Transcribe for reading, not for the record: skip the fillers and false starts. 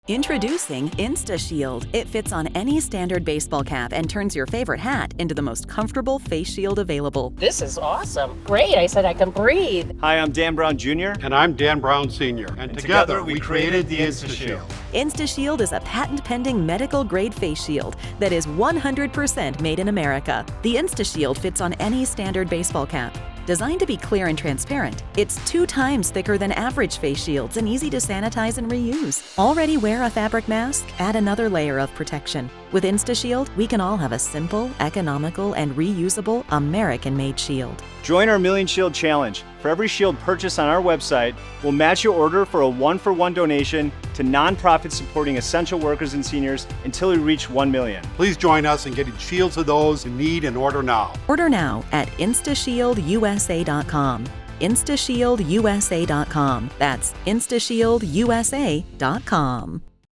Introducing Instashield. It fits on any standard baseball cap and turns your favorite hat into the most comfortable face shield available. This is awesome. Great, I said I can breathe. Hi, I'm Dan Brown Jr. And I'm Dan Brown Sr. And together we created the Instashield. Instashield is a patent-pending medical-grade face shield that is 100% made in America. The Instashield fits on any standard baseball cap. Designed to be clear and transparent, it's 2 times thicker than average face shields and easy to sanitize and reuse. Already wear a fabric mask? Add another layer of protection. With Instashield, we can all have a simple, economical, and reusable American-made shield. Join our Million Shield Challenge. For every shield purchased on our website, we'll match your order for a 1-for-1 donation to nonprofits supporting essential workers and seniors until we reach 1 million. Please join us in getting shields to those in need and order now. Order now at InstashieldUSA.com. InstashieldUSA.com. That's InstashieldUSA.com.